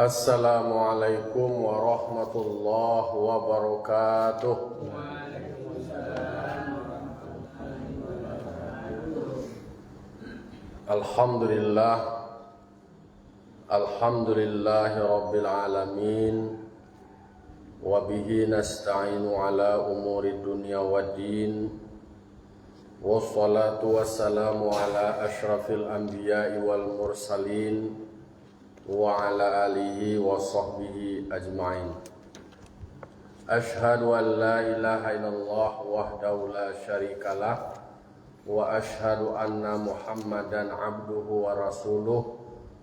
Assalamualaikum warahmatullahi wabarakatuh. Alhamdulillah, alhamdulillahi rabbil alamin. Wabihi nasta'inu ala umuri dunya waddin. Wassalatu wassalamu ala ashrafil anbiya'i wal mursalin wa ala alihi wa sahbihi ajma'in. Ashhadu an la ilaha illallah wahdahu la syarikalah wa ashhadu anna Muhammadan abduhu wa rasuluh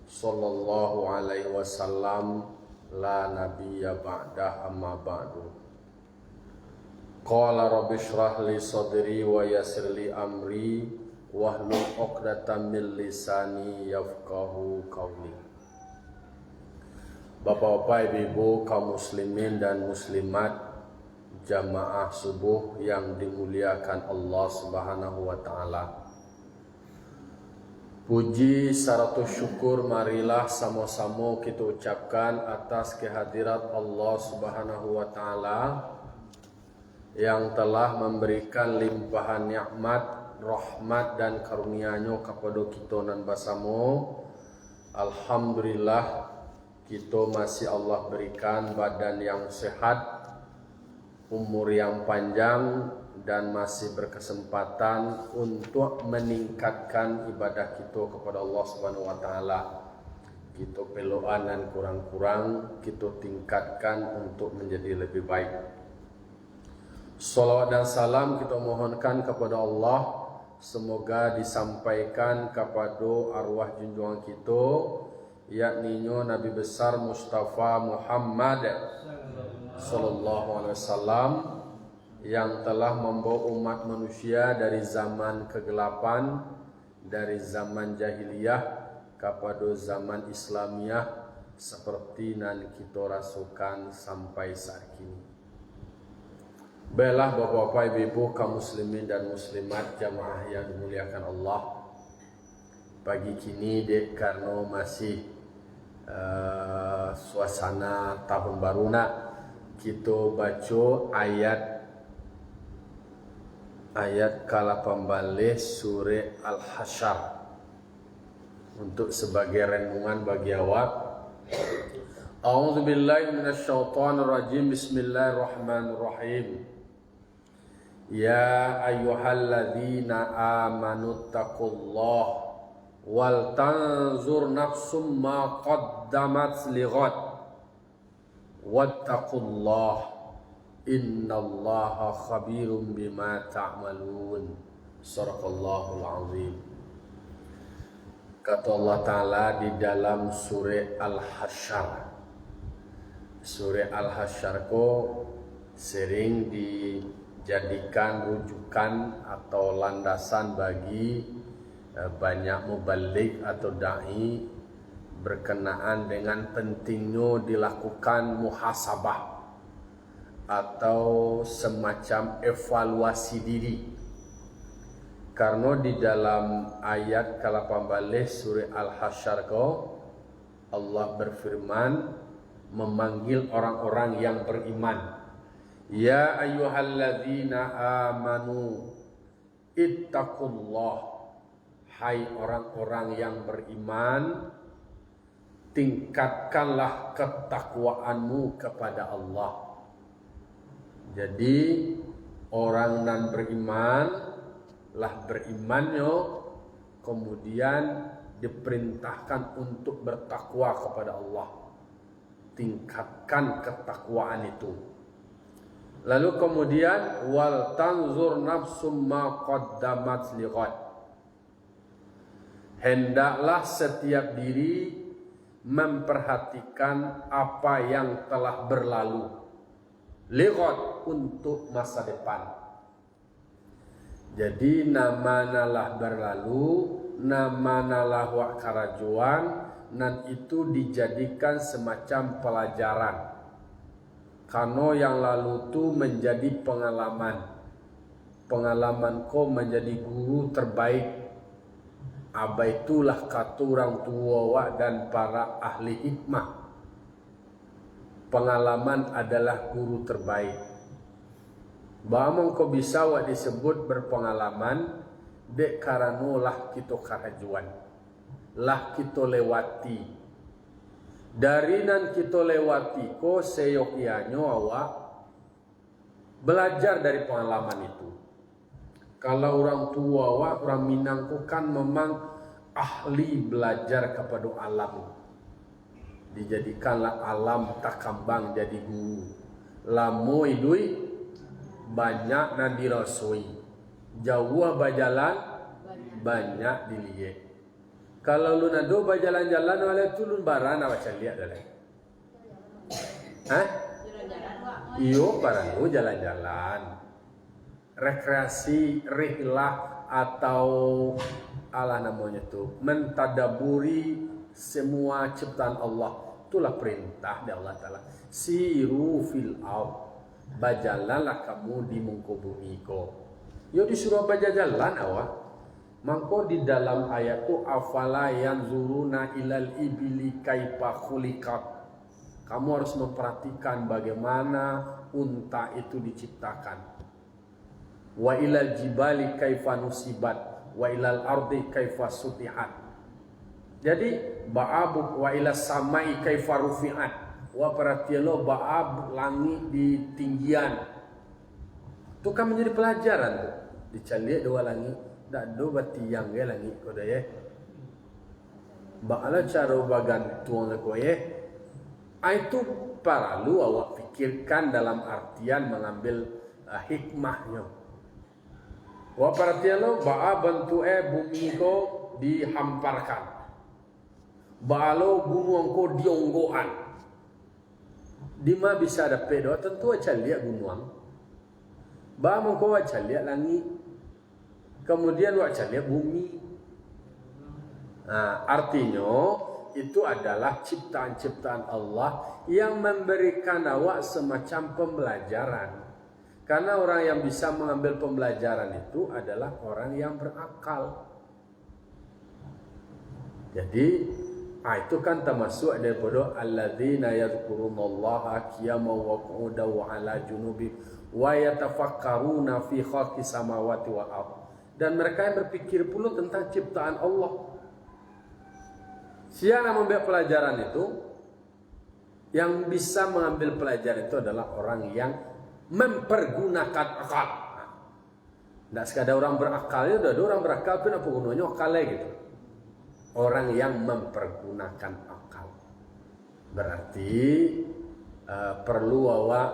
sallallahu alaihi wasallam la nabiyya ba'dah amma ba'du. Qala rabbi shrah li sadri wa yassir li amri wahlul 'uqdatam min lisani yafqahu qawli. Bapak-bapak, ibu-ibu, kaum muslimin dan muslimat, jamaah subuh yang dimuliakan Allah Subhanahu wa taala. Puji sarta syukur marilah sama-sama kita ucapkan atas kehadirat Allah Subhanahu wa taala yang telah memberikan limpahan nikmat, rahmat dan karunia-Nya kepada kita nan basamo. Alhamdulillah, kita masih Allah berikan badan yang sehat, umur yang panjang, dan masih berkesempatan untuk meningkatkan ibadah kita kepada Allah Subhanahu wa taala. Kita peloan dan kurang-kurang kita tingkatkan untuk menjadi lebih baik. Salawat dan salam kita mohonkan kepada Allah, semoga disampaikan kepada arwah junjungan kita, yakni Nabi besar Mustafa Muhammad sallallahu alaihi wasallam, yang telah membawa umat manusia dari zaman kegelapan, dari zaman jahiliyah kepada zaman Islamiyah seperti yang kita rasakan sampai saat ini. Baiklah bapak-bapak, ibu-ibu, kaum muslimin dan muslimat, jamaah yang dimuliakan Allah. Pagi kini dek karena masih suasana tahun baru nak, kita baca ayat ke-18 surah Al-Hasyr untuk sebagai renungan bagi awak. A'udzubillahi minasyaitonirrajim. Bismillahirrahmanirrahim. Ya ayyuhalladzina amanu taqullaha wal tanzur nafsum ma qaddamat lighad wattaqullah innallaha khabirum bima ta'malun. Shadaqallahul azim. Kata Allah Ta'ala di dalam surah Al-Hasyr. Surah Al-Hasyr ko sering dijadikan rujukan atau landasan bagi banyak mubalik atau da'i berkenaan dengan pentingnya dilakukan muhasabah atau semacam evaluasi diri. Karena di dalam ayat ke-18 surah Al-Hasyr Allah berfirman memanggil orang-orang yang beriman. Ya ayyuhalladzina amanu ittaqullah. Hai orang-orang yang beriman, tingkatkanlah ketakwaanmu kepada Allah. Jadi orang yang beriman lah berimannya, kemudian diperintahkan untuk bertakwa kepada Allah. Tingkatkan ketakwaan itu. Lalu kemudian wal tanzur nafsum ma qaddamat lighad. Hendaklah setiap diri memperhatikan apa yang telah berlalu. Lighad, untuk masa depan. Jadi namanalah berlalu, namanalah wak karajuan, dan itu dijadikan semacam pelajaran. Karena yang lalu itu menjadi pengalaman. Pengalamanku menjadi guru terbaik. Abaitulah kata orang tua dan para ahli hikmah. pengalaman adalah guru terbaik. Bamong kau bisa wak disebut berpengalaman dek karena lah kita karajuan, lah kita lewati. Dari nan kita lewati ko seyokianyo awak belajar dari pengalaman itu. Kalau orang tua awak, orang Minang ko kan memang ahli belajar kepada alam. Dijadikanlah alam tak kambang jadi guru. Lamo idui banyak nan dirasui. Jauh berjalan banyak dilihat. Kalau lu nado berjalan-jalan oleh tu lu barana macam lihat dah. Hah? Iyo para lu jalan-jalan. Rekreasi, rihlah atau ala namanya tu mentadaburi semua ciptaan Allah. Itulah perintah dari Allah Ta'ala. Siru fil ard. Bajalanlah kamu di muka bumi ko. Yo disuruh bajalan awak. Mangko di dalam ayat tu afala yanzuruna ilal ibili kaifa khuliqat. Kamu harus memperhatikan bagaimana unta itu diciptakan. Wa ilal jibali kaifa nusibat wa ilal ardi kaifa sutihat. Jadi ba'ab wa ila samai kaifa rufi'at. Wa perhatianlah ba'ab langit di tinggian. Itu kan menjadi pelajaran tu. Dicaliak dua langit, dak do batiang ge langit ko daya. Ba'ala cara bagantung ko ye. Itu perlu awak pikirkan dalam artian mengambil hikmahnya. Wa perhatianlah ba'ab bentuk bumi ko dihamparkan. Balo gunung ko dionggoan. Dima bisa dapat doa tentu aja lihat gunung. Ba mongko aja lihat langit. Kemudian aja lihat bumi. Nah, artinya itu adalah ciptaan-ciptaan Allah yang memberikan awak semacam pembelajaran. Karena orang yang bisa mengambil pembelajaran itu adalah orang yang berakal. Jadi itu kan termasuk daripada alladzina yadhkurunallaha qiyaman wa qu'udan wa 'ala junubi wa yatafakkaruna fi khalqis samawati wal ardh. Dan mereka yang berpikir pula tentang ciptaan Allah. Siapa yang mengambil pelajaran itu? Yang bisa mengambil pelajaran itu adalah orang yang mempergunakan akal. Tidak sekadar orang berakal, ada orang berakal itu apa gunanya akalnya gitu. Orang yang mempergunakan akal. Berarti perlu awak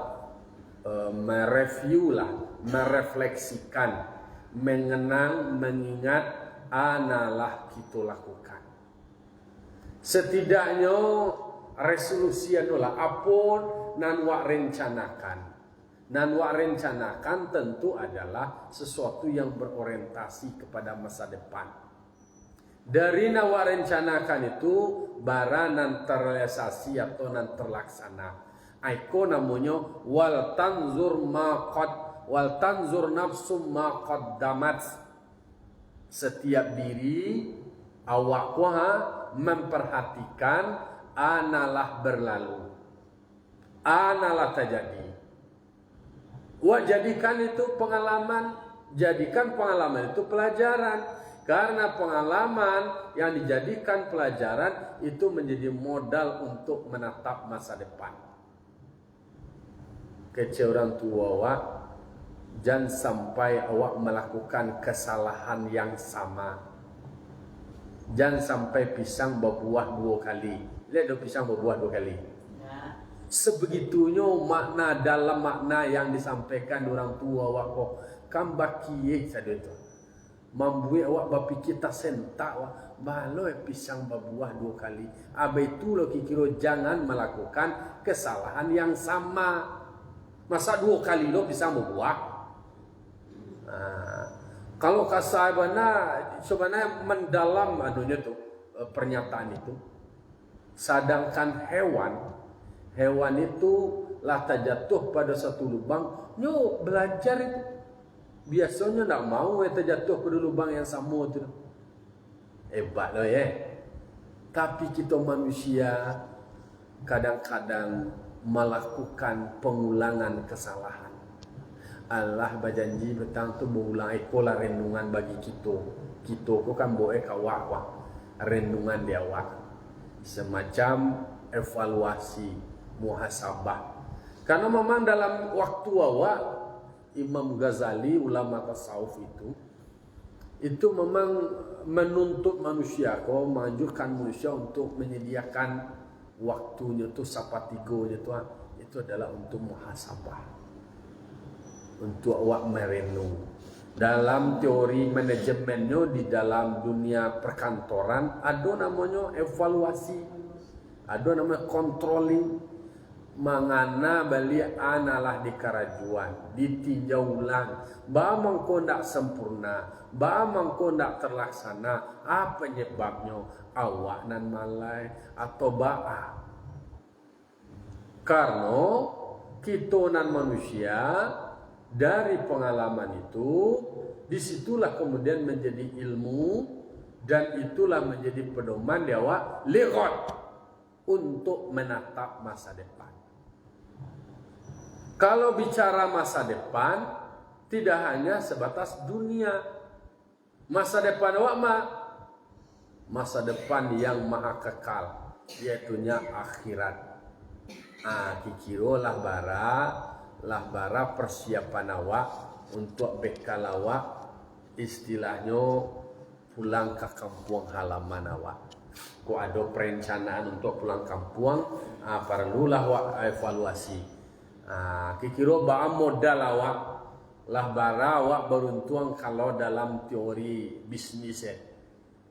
mereview lah, merefleksikan, mengenang, mengingat analah kita lakukan. Setidaknya resolusi adalah apun nan wak rencanakan. Nan wak rencanakan tentu adalah sesuatu yang berorientasi kepada masa depan. Dari nawa rencanakan itu bara nan terrealisasi atau nan terlaksana. Aiko namanya wal tanzur nafsum ma qaddamat. Setiap diri awak memperhatikan analah berlalu. Analah terjadi. Jadikan itu pengalaman, jadikan pengalaman itu pelajaran. Karena pengalaman yang dijadikan pelajaran itu menjadi modal untuk menatap masa depan. Kecil orang tua awak, jangan sampai awak melakukan kesalahan yang sama. Jangan sampai pisang berbuah 2 kali. Lihat dong pisang berbuah 2 kali. Sebegitunya makna dalam makna yang disampaikan orang tua awak kok kambaki saja itu. Membuat awak berpikir tak sentak awak baloi pisang berbuah 2 kali. Itu lo kira jangan melakukan kesalahan yang sama. Masa 2 kali lo pisang berbuah. Kalau sebenarnya mendalam anunya tuh pernyataan itu. Sedangkan hewan itu lah terjatuh pada satu lubang, nyo belajar itu. Biasanya tak mau terjatuh pada lubang yang sama tu. Hebat loh ya. Tapi kita manusia kadang-kadang melakukan pengulangan kesalahan. Allah berjanji betang tu mengulang ikola renungan bagi kita. Kita ku kan boleh kawak renungan dia awak. Semacam evaluasi, muhasabah. Karena memang dalam waktu awak Imam Ghazali ulama tasawuf itu memang menuntut manusia, kau menganjurkan manusia untuk menyediakan waktunya tu sapatigonya tu, itu adalah untuk muhasabah, untuk awak merenung. Dalam teori manajemennya di dalam dunia perkantoran ada namanya evaluasi, ada namanya controlling. Mangana bali analah di karajuan ditinjau ulang ba mangko ndak sempurna, ba mangko ndak terlaksana, apa penyebabnya, awak nan malai atau ba'a. Karena kita nan manusia dari pengalaman itu, disitulah kemudian menjadi ilmu, dan itulah menjadi pedoman di awak liqat untuk menatap masa depan. Kalau bicara masa depan, tidak hanya sebatas dunia. Masa depan awak masa depan yang maha kekal, yaitunya akhirat. Kikiro lah bara persiapan awak untuk bekal awak, istilahnya pulang ke kampung halaman awak. Kok ada perencanaan untuk pulang kampung, perlulah awak evaluasi. Kikiro ba'a modal awak lah bara awak beruntung kalau dalam teori bisnis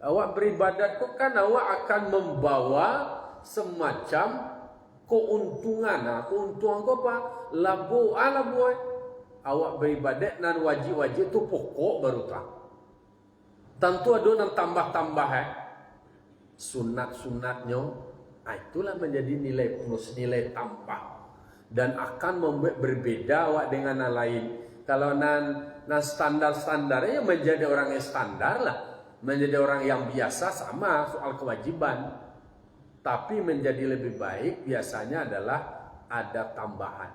awak beribadat kok kan awak akan membawa semacam keuntungan. Keuntungan kau apa? Labu awak beribadat nan wajib-wajib tu pokok baru tak. Tentu ada nan tambah-tambah sunat-sunatnya. Itulah menjadi nilai plus, nilai tambah. Dan akan membuat berbeda awak dengan yang lain. Kalau nan standar-standarnya menjadi orang yang standar lah, menjadi orang yang biasa sama soal kewajiban. Tapi menjadi lebih baik biasanya adalah ada tambahan.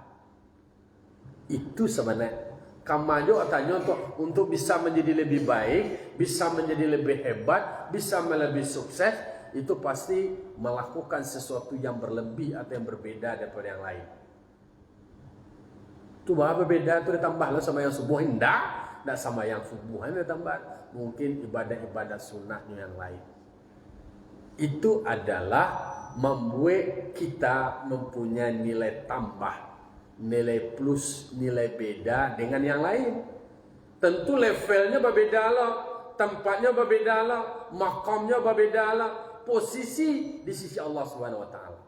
Itu sebenarnya kamajo katanya untuk bisa menjadi lebih baik, bisa menjadi lebih hebat, bisa lebih sukses, itu pasti melakukan sesuatu yang berlebih atau yang berbeda daripada yang lain. Itu apa beda itu ditambah lah sama yang subuh, tidak sama yang subuh ditambah, mungkin ibadah-ibadah sunnahnya yang lain. Itu adalah membuat kita mempunyai nilai tambah, nilai plus, nilai beda dengan yang lain. Tentu levelnya berbeda lah, tempatnya berbeda lah, makamnya berbeda lah, posisi di sisi Allah Subhanahu Wa Taala.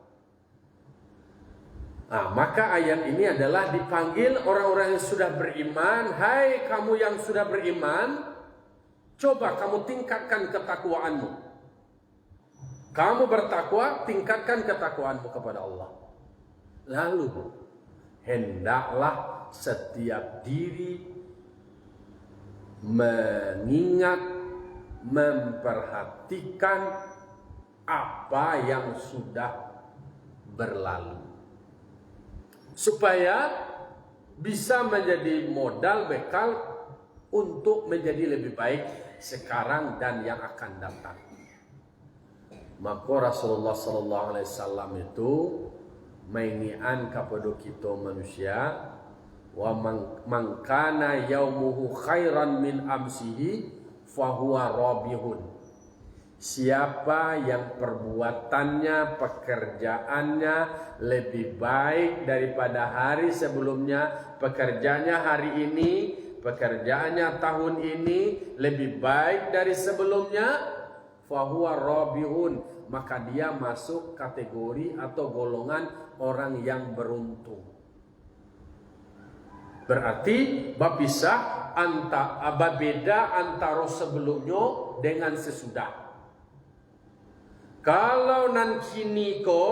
Maka ayat ini adalah dipanggil orang-orang yang sudah beriman. Hai kamu yang sudah beriman, coba kamu tingkatkan ketakwaanmu. Kamu bertakwa, tingkatkan ketakwaanmu kepada Allah. Lalu hendaklah setiap diri mengingat, memperhatikan apa yang sudah berlalu, supaya bisa menjadi modal bekal untuk menjadi lebih baik sekarang dan yang akan datang. Maka Rasulullah sallallahu alaihi wasallam itu mengingatkan kepada kita manusia, wa man kana yaumuhu khairan min amsihi fahuwa rabihun. Siapa yang perbuatannya, pekerjaannya lebih baik daripada hari sebelumnya, pekerjaannya hari ini, pekerjaannya tahun ini lebih baik dari sebelumnya, fahuwa rabihun, maka dia masuk kategori atau golongan orang yang beruntung. Berarti berpisah beda antara sebelumnya dengan sesudah. Kalau nan kini ko,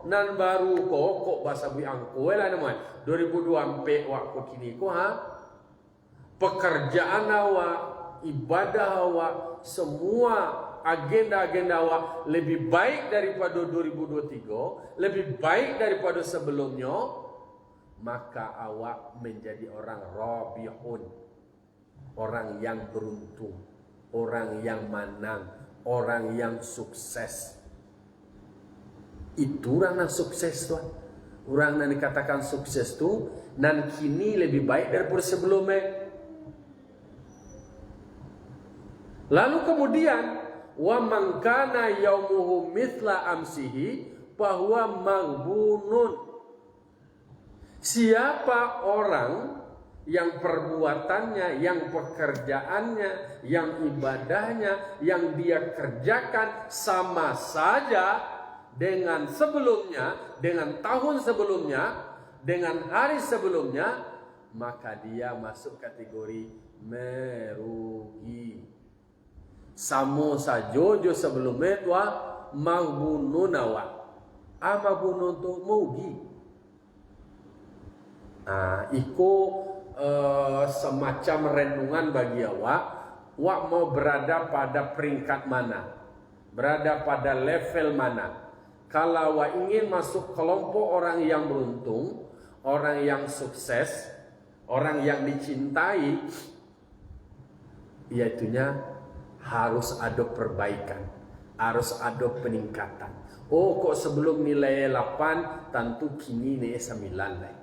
nan baru ko, kok bahasa biangku lah namanya 2024 waktu kini ko pekerjaan awak, ibadah awak, semua agenda-agenda awak lebih baik daripada 2023, lebih baik daripada sebelumnya, maka awak menjadi orang rabihun, orang yang beruntung, orang yang menang, orang yang sukses. Itu orang yang sukses tuan. Orang yang dikatakan sukses tu nan kini lebih baik daripada sebelumnya. Lalu kemudian wa man kana yaumuhu mithla amsihi bahwa maghbunun. Siapa orang yang perbuatannya, yang pekerjaannya, yang ibadahnya, yang dia kerjakan sama saja dengan sebelumnya, dengan tahun sebelumnya, dengan hari sebelumnya, maka dia masuk kategori merugi. Samo sajo jo sebelumnya tua maghbunun awak. Maghbunun tu merugi. Iko semacam renungan bagi awak mau berada pada peringkat mana, berada pada level mana. Kalau awak ingin masuk kelompok orang yang beruntung, orang yang sukses, orang yang dicintai, iaitunya harus ada perbaikan, harus ada peningkatan. Oh, kok sebelum nilai 8 tentu kini nilai 9 lah.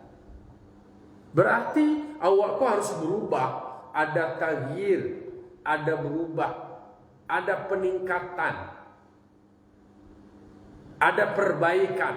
Berarti awak kok harus berubah, ada taghyir, ada berubah, ada peningkatan, ada perbaikan.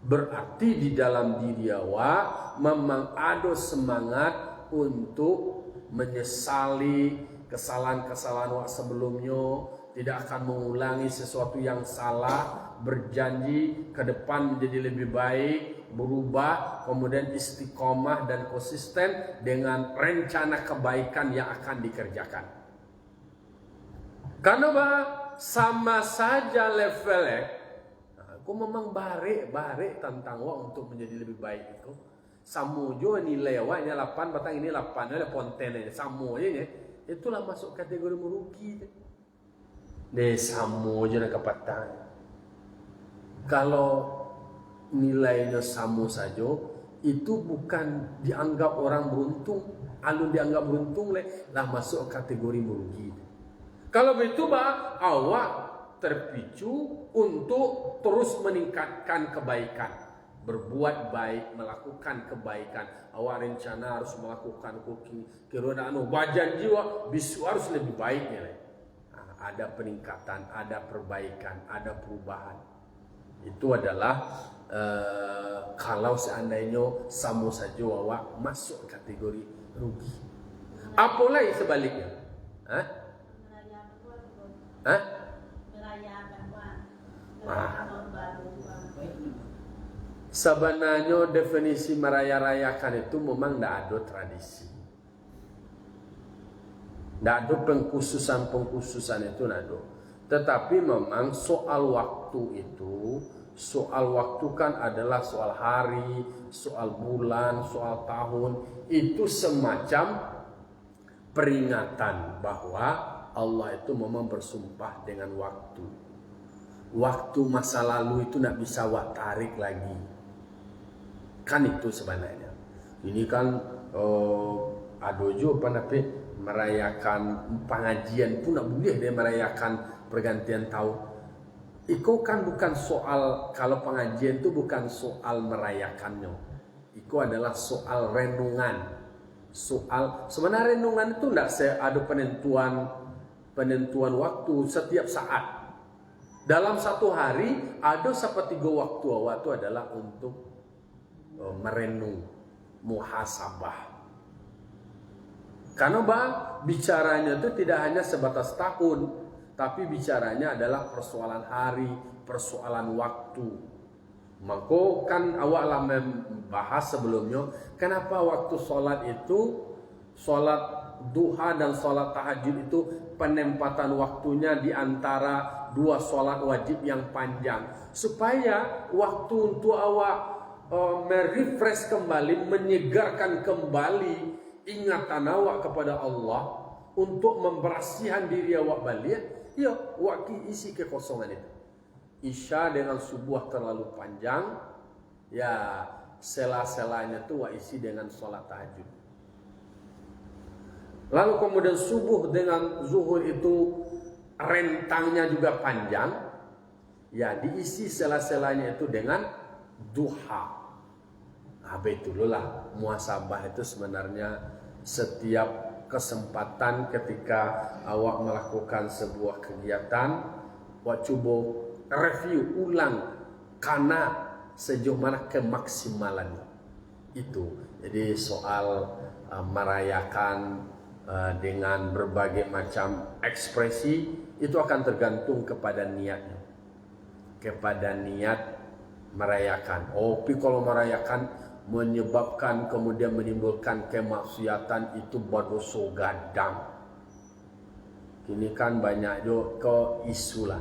Berarti di dalam diri awak memang ada semangat untuk menyesali kesalahan-kesalahan awak sebelumnya, tidak akan mengulangi sesuatu yang salah, berjanji ke depan menjadi lebih baik, berubah, kemudian istiqomah dan konsisten dengan rencana kebaikan yang akan dikerjakan. Karena sama saja levelnya, aku memang barik tentang awak untuk menjadi lebih baik itu. Samu jo nilai awaknya 8, batang ini 8, ada pontennya, samu aja itulah masuk kategori merugi. Deh samu aja nak kapatan. Kalau nilainya sama saja, itu bukan dianggap orang beruntung. Alun dianggap beruntung lah masuk kategori merugi. Kalau begitu awak terpicu untuk terus meningkatkan kebaikan, berbuat baik, melakukan kebaikan. Awak rencana harus melakukan cooking, kira bajan jiwa bisu harus lebih baiknya. Ada peningkatan, ada perbaikan, ada perubahan. Itu adalah kalau seandainya sama saja awak masuk kategori rugi. Apalagi sebaliknya? Sebenarnya definisi meraya-rayakan itu memang tidak ada tradisi, tidak ada pengkhususan itu tidak ada. Tetapi memang soal waktu itu, soal waktu kan adalah soal hari, soal bulan, soal tahun. Itu semacam peringatan bahwa Allah itu memang bersumpah dengan waktu. Waktu masa lalu itu tidak bisa awak tarik lagi. Kan itu sebenarnya. Ini kan ada juga merayakan pengajian pun tidak boleh dia merayakan pergantian tahun. Itu kan bukan soal, kalau pengajian itu bukan soal merayakannya. Itu adalah soal renungan. Sebenarnya renungan itu tidak ada penentuan waktu setiap saat. Dalam satu hari ada sepertiga waktu awak itu adalah untuk merenung, muhasabah. Karena bicaranya itu tidak hanya sebatas tahun, tapi bicaranya adalah persoalan hari, persoalan waktu. Maka kan awak lah membahas sebelumnya, kenapa waktu sholat itu, sholat duha dan sholat tahajud itu penempatan waktunya di antara dua sholat wajib yang panjang. Supaya waktu untuk awak merefresh kembali, menyegarkan kembali ingatan awak kepada Allah, untuk membersihkan diri awak balik, Ya, waktu isi kekosongan itu. Isya dengan subuh terlalu panjang, ya sela-selanya tuh isi dengan sholat tahajud. Lalu kemudian subuh dengan zuhur itu rentangnya juga panjang, ya diisi sela-selanya itu dengan duha. Betullah muhasabah itu sebenarnya setiap kesempatan ketika awak melakukan sebuah kegiatan, awak coba review ulang karena sejauh mana kemaksimalan itu. Jadi soal merayakan dengan berbagai macam ekspresi itu akan tergantung kepada niatnya, kepada niat merayakan. Tapi kalau merayakan menyebabkan kemudian menimbulkan kemaksiatan itu berdosa gadang. Kini kan banyak juga ke isu lah,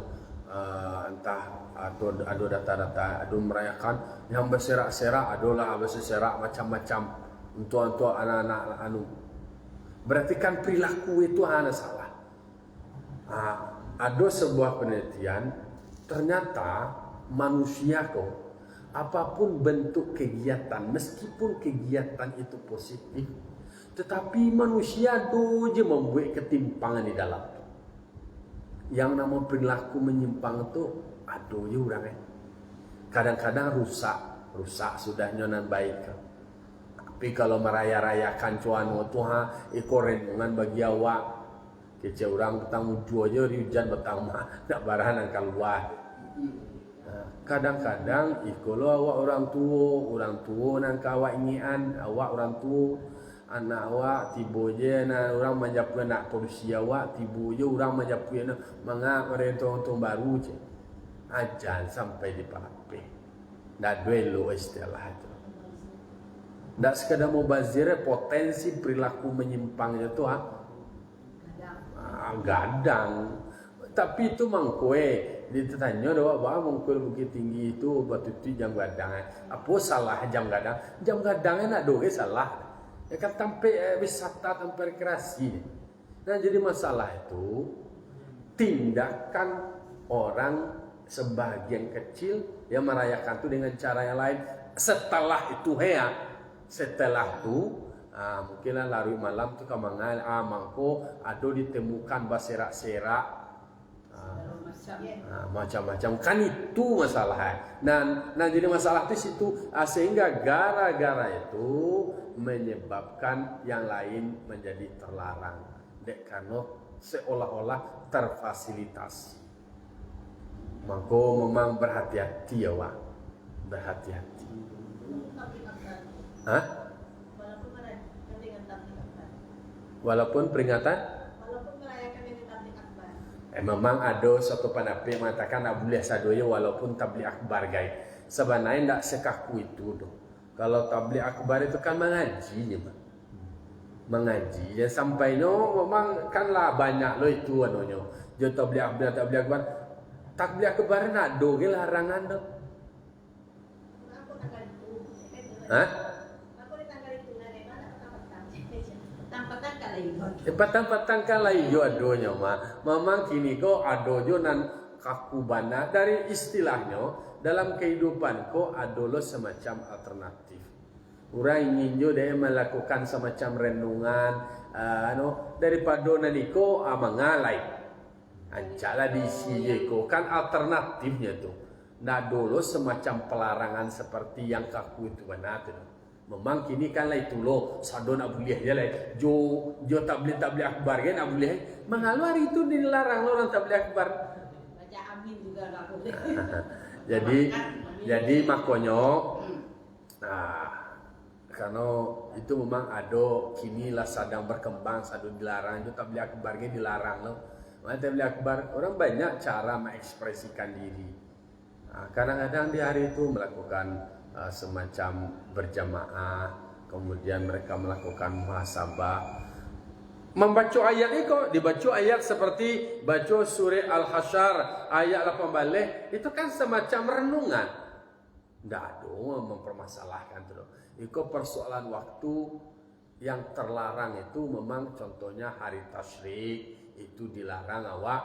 entah atau ada data-data ada merayakan yang berserak-serak, adalah berserak macam-macam untuk anak-anak anu. Berarti kan perilaku itu hanya salah. Ada sebuah penelitian, ternyata manusia kok apapun bentuk kegiatan, meskipun kegiatan itu positif, tetapi manusia doja membuat ketimpangan di dalam. Yang nama perilaku menyimpang itu aduh ya orang kadang-kadang rusak sudah nyonan baik. Tapi kalau meraya-rayakan cuan itu iko renungan bagi awak. Kece orang betang ujung aja hujan betang mah nak barahan keluar. Kadang-kadang ikolo awak orang tua nang kawak ingian awak orang tua anak awak tibo je na orang menjapu nak polisi awak tibo je orang menjapu na mangak merentong baru je ajan sampai di pape dak duelo istilah itu dak sekadar mubazir potensi perilaku menyimpangnya tu gadang tapi itu mangkue ditanya doa bahwa mungkul bukit tinggi itu batu itu jam gadang. Apa salah jam gadang? Jam gadangnya nak doa salah. Ya kan sampai wisata sampai rekreasi. Nah jadi masalah itu tindakan orang sebagian kecil yang merayakan itu dengan cara yang lain. Setelah itu setelah itu mungkinlah larut malam tu kamangan mangko ado ditemukan baserak-serak macam-macam kan itu masalah. Nah jadi masalah di situ sehingga gara-gara itu menyebabkan yang lain menjadi terlarang. Dek karena seolah-olah terfasilitasi. Maka memang berhati-hati ya Wak. Berhati-hati. Walaupun peringatan memang ada satu pendapat yang mengatakan tak boleh sadoya walaupun tabligh akbar guys. Sebenarnya tidak sekaku itu doh. Kalau tabligh akbar itu kan mengaji je, mengaji. Ya sampainya memang kanlah banyak lo itu anunya. Jadi tabligh akbar. Tabligh akbar nak do larangan doh. Petang-petang kan lain jo adonya memang kini ko ado jo nan kakubana dari istilahnya dalam kehidupan ko adolo semacam alternatif. Orang ingin jo dia melakukan semacam renungan daripada naniko mangalai. Ancalah diisi ko kan alternatifnya tu. Nak dulu semacam pelarangan seperti yang kaku itu benar tu. Memang kini kan lah itu loh sado nak boleh je lah jo tabligh akbar kan nak boleh mengaluar itu dilarang orang tabligh akbar baca amin juga tak boleh jadi makanya karena itu memang ada kini lah sedang berkembang sado dilarang jo tabligh akbar kan dilarang loh tabligh akbar orang banyak cara mengekspresikan diri kadang-kadang di hari itu melakukan semacam berjamaah, kemudian mereka melakukan muhasabah, membaca ayat ini kok dibaca ayat seperti baca surah Al-Hasyr ayat 18 itu kan semacam renungan. Tidak ada mempermasalahkan itu. Itu persoalan waktu yang terlarang itu memang contohnya hari tasyrik itu dilarang awak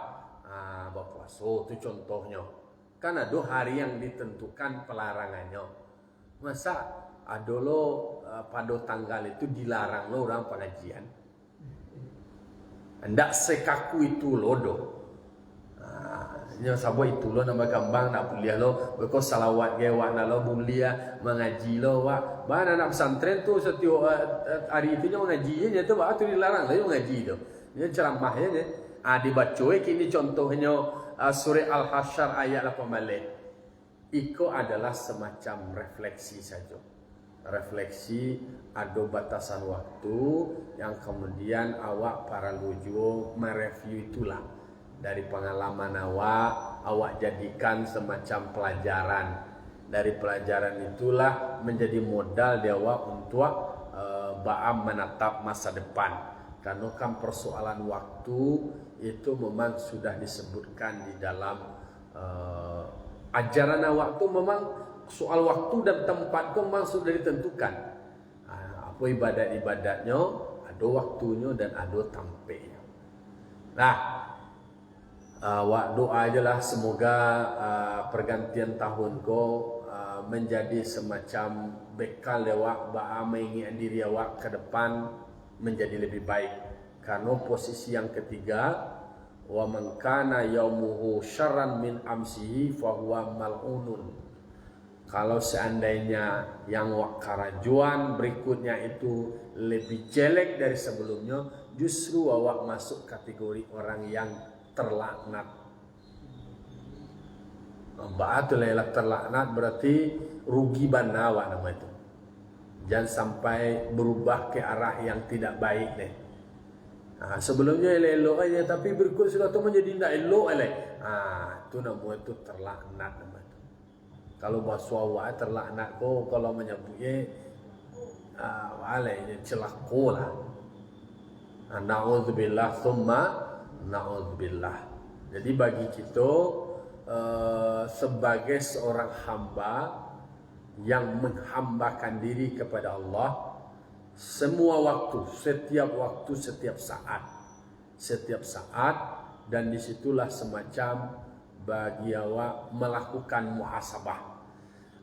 berpuasa itu contohnya. Kan ada hari yang ditentukan pelarangannya. Masa ada lo pada tanggal itu dilarang lo orang pengajian? Ndak sekaku itu lo do. Nya sabo itu lo nama kambang nak kuliah lo, beko salawat ge wa na lo mulia mengaji lo wa. Mana nak pesantren tu setiap hari itu nya mengaji nya tu ba tu dilarang lah mengaji tu. Nya ceramah nya. Dibaca kini contohnya surah Al-Hasyr ayat 8. Iko adalah semacam refleksi saja. Refleksi ada batasan waktu yang kemudian awak para lujo mereview itulah dari pengalaman awak jadikan semacam pelajaran. Dari pelajaran itulah menjadi modal dia awak untuk baam menatap masa depan. Karena kan persoalan waktu itu memang sudah disebutkan di dalam ajaran waktu. Memang soal waktu dan tempat itu memang sudah ditentukan. Apa ibadat-ibadatnya ada waktunya dan ada tampaknya. Nah, doa aja lah semoga pergantian tahun ko menjadi semacam bekal awak mengingat diri awak ke depan menjadi lebih baik. Karena posisi yang ketiga, wa man kana yaumuhu syarran min amsihi fa huwa mal'unun. Kalau seandainya yang wakarajuan berikutnya itu lebih jelek dari sebelumnya, justru awak masuk kategori orang yang terlaknat. Ba'atulah terlaknat berarti rugi banawa nama itu. Jangan sampai berubah ke arah yang tidak baik deh. Sebelumnya elok aja tapi berikut sudah tu menjadi tidak elok elok. Itu nama itu terlaknat nama itu. Kalau bahasa awak terlaknat ko kalau menyebutnya ini celaka lah. Na'udzubillah thumma na'udzubillah. Jadi bagi kita sebagai seorang hamba yang menghambakan diri kepada Allah, semua waktu, setiap saat, dan disitulah semacam bagi awak melakukan muhasabah.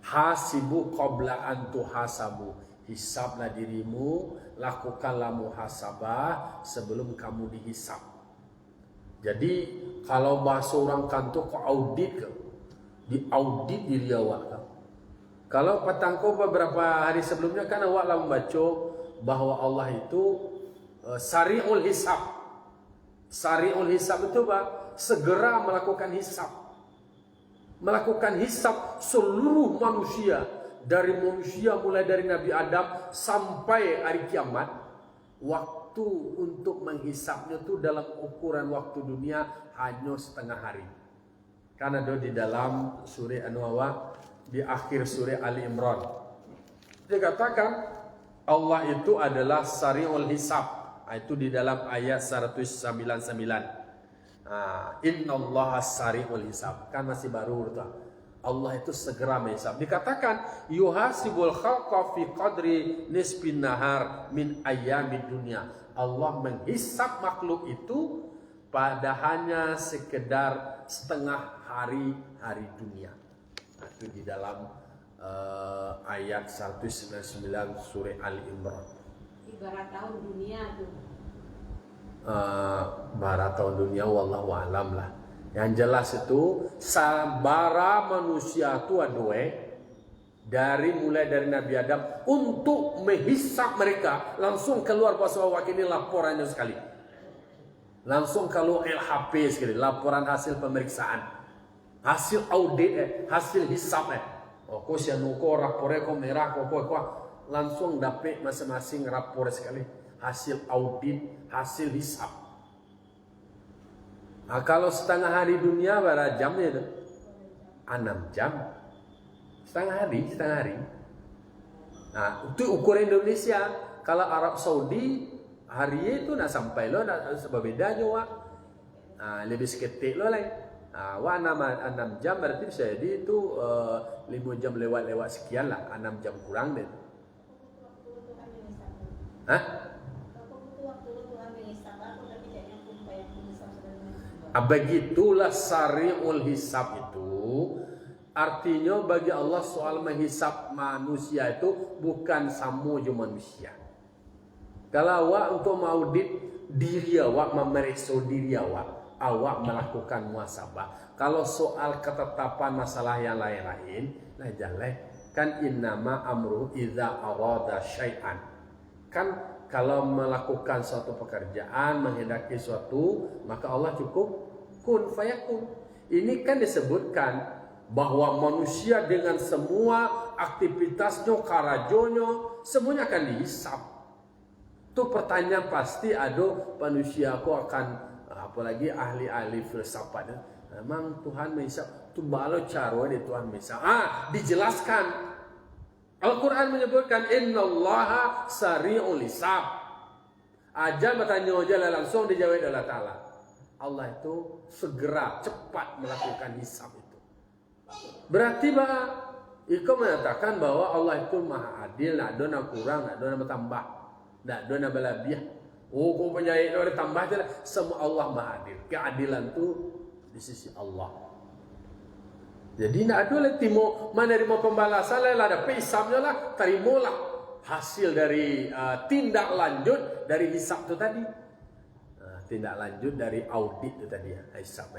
Hasibu qabla an tuhasabu. Hisablah dirimu, lakukanlah muhasabah sebelum kamu dihisab. Jadi kalau bahasa orang kantor kau audit ke, diaudit diri awak ke. Kalau petangko beberapa hari sebelumnya kan awak lah membaca bahwa Allah itu sari'ul hisab. Sari'ul hisab itu segera melakukan hisab. Melakukan hisab seluruh manusia. Dari manusia mulai dari Nabi Adam sampai hari kiamat. Waktu untuk menghisabnya itu dalam ukuran waktu dunia hanya setengah hari. Karena ada di dalam surah An-Nawah, di akhir surah Ali Imran, dia katakan Allah itu adalah sari'ul hisab. Itu di dalam ayat 199. Innallaha sari'ul hisab. Kan masih baru tu. Allah itu segera menghisab. Dikatakan yuhasibul khalqa fi qadri nisbin nahar min ayyamid dunya. Allah menghisab makhluk itu pada hanya sekedar setengah hari dunia. Itu di dalam ayat 199 surah Ali Imran. Ibarat tahun dunia tu. Barat tahun dunia wallahu alam lah. Yang jelas itu sabara manusia tu adue mulai dari Nabi Adam untuk menghisap mereka, langsung keluar bahasa awak ini laporannya sekali. Langsung kalau LHP sekali, laporan hasil pemeriksaan, hasil audit, hasil hisap kau sianuko rapore kau merah kau langsung dapat masing-masing rapor sekali, hasil audit, hasil hisap. Kalau setengah hari dunia berapa jamnya itu? 6 jam. Setengah hari. Nah, itu ukuran Indonesia. Kalau Arab Saudi hari itu nak sampai lo nak berbedanya wak. Lebih seketik lo lain. Wak 6 jam berarti bisa jadi itu 5 jam lewat sekian lah, 6 jam kurang deh. Begitulah sari'ul hisab itu. Artinya bagi Allah soal menghisap manusia itu bukan sama je manusia. Kalau awak untuk mengaudit diri awak, memeriksa diri awak, awak melakukan muhasabah. Kalau soal ketetapan masalah yang lain-lain, nah jalan kan innama amruhu idza arada syai'an. Kan kalau melakukan suatu pekerjaan, menghendaki suatu, maka Allah cukup kun fayakun. Ini kan disebutkan bahwa manusia dengan semua aktivitasnya, karajonya, semuanya akan dihisap. Itu pertanyaan pasti ada manusia aku akan, apalagi ahli-ahli filsafat. Memang Tuhan menghisap, itu balo cara di Tuhan menghisap. Dijelaskan. Al-Quran menyebutkan innallaha sari'ul hisab. Aja bertanya aja langsung dijawab Allah Ta'ala. Allah itu segera cepat melakukan hisab itu. Berarti bahwa Iko mengatakan bahwa Allah itu maha adil, nak ada nak kurang, nak ada nak bertambah, nak ada nak berlebih. Oh, kau penjahit ada tambah je lah. Semua Allah maha adil. Keadilan tu di sisi Allah. Jadi nak ada lah timo menerima pembalasan lah, ada hisabnya lah, terimalah hasil dari tindak lanjut dari hisab tu tadi. Tindak lanjut dari audit tu tadi ya, hisab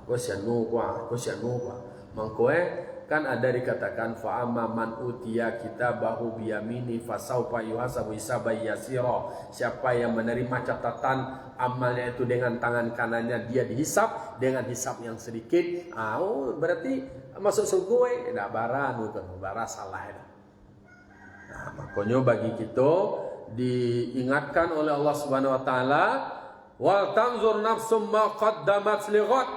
Kau sianu kuah, kau sianu kuah. Mangkoe kan ada dikatakan fa amma man utiya kitabahu biyamini fasaufa yuhasabu hisaban yasira. Siapa yang menerima catatan amalnya itu dengan tangan kanannya, dia dihisap dengan hisap yang sedikit. Berarti masuk surga dah baran bukan bara salah dah. Makanya bagi kita diingatkan oleh Allah Subhanahu wa taala, wal tanzur nafsum ma qaddamat lighad.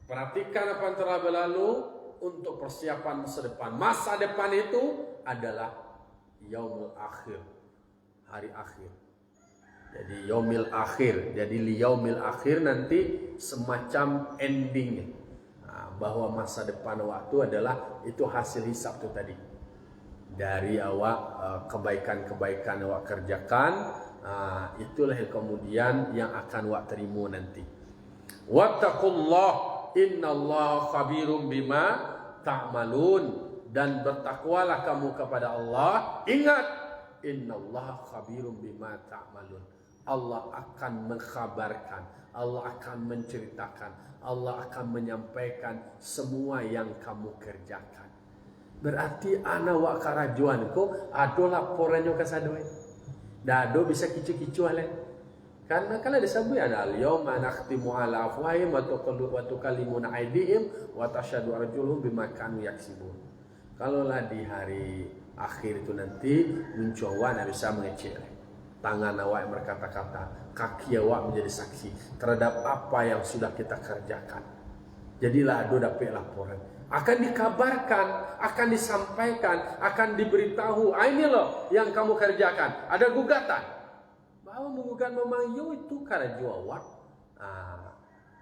Perhatikan apa yang telah berlalu untuk persiapan masa depan. Masa depan itu adalah yaumul akhir, hari akhir. Jadi yaumil akhir, jadi yaumil akhir nanti semacam endingnya. Bahwa masa depan waktu adalah itu hasil hisab itu tadi. Dari awak kebaikan-kebaikan awak kerjakan, itulah yang kemudian yang akan awak terima nanti. Wattaqullah innallaha khabirum bima ta'malun, dan bertakwalah kamu kepada Allah. Ingat, innallaha khabirum bima ta'malun. Allah akan mengkhabarkan, Allah akan menceritakan, Allah akan menyampaikan semua yang kamu kerjakan. Berarti ana wak karajuan ko ado laporannya ke sadoi. Dado bisa kicu-kicu ale. Karena kalau disebut ada al-yawma nakhtimu ala afwahihim wa tukallimuna aydihim wa tashhadu arjuluhum bima kanu yaksibun. Kalaulah di hari akhir itu nanti mencoba bisa mengecil. Tangan awak berkata-kata, kaki awak menjadi saksi terhadap apa yang sudah kita kerjakan. Jadilah ado dapat laporan. Akan dikabarkan, akan disampaikan, akan diberitahu. Ini loh yang kamu kerjakan. Ada gugatan. Bahwa menggugat memang itu karena awak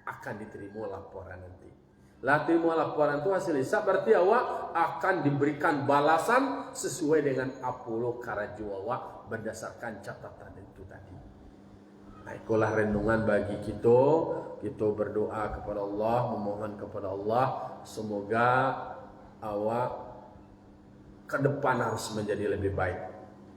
akan diterima laporan nanti. Terima laporan itu hasil hisab, berarti awak akan diberikan balasan sesuai dengan apolo karena awak berdasarkan catatan itu tadi. Itulah renungan bagi kita. Kita berdoa kepada Allah, memohon kepada Allah semoga awak ke depan harus menjadi lebih baik.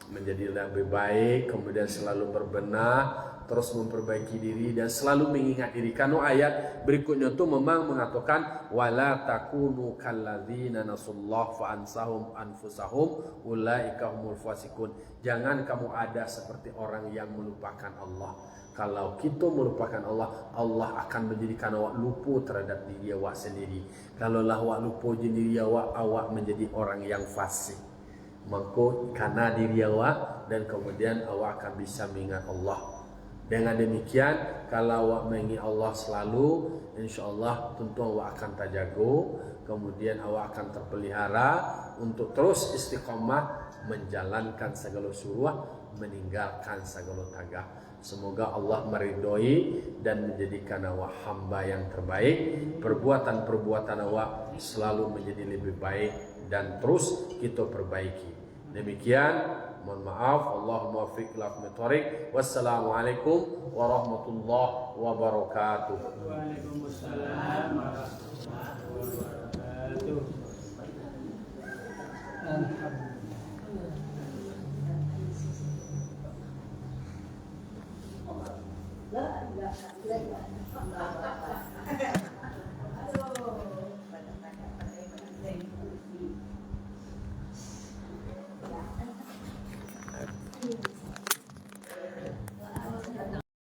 Menjadi lebih baik, kemudian selalu berbenah, terus memperbaiki diri dan selalu mengingat diri. Karena ayat berikutnya itu memang mengatakan wala takunu kalladzina nasullah fa ansahum anfusahum ulaika humul fasiqun. Jangan kamu ada seperti orang yang melupakan Allah. Kalau kita melupakan Allah, Allah akan menjadikan awak lupa terhadap diri awak sendiri. Kalau awak lupa diri awak menjadi orang yang fasik. Maka karena diri awak dan kemudian awak akan bisa mengingat Allah. Dengan demikian, kalau awak mengingat Allah selalu, insyaAllah tentu awak akan terjaga. Kemudian awak akan terpelihara untuk terus istiqamah menjalankan segala suruh, meninggalkan segala tagah. Semoga Allah meridhoi dan menjadikan awak hamba yang terbaik. Perbuatan-perbuatan awak selalu menjadi lebih baik dan terus kita perbaiki. Demikian, mohon maaf. Allahumma waffiq ila aqwamit thoriq. Wassalamualaikum warahmatullahi wabarakatuh. Waalaikumsalam warahmatullahi wabarakatuh. Alhamdulillah. La ilaha illallah.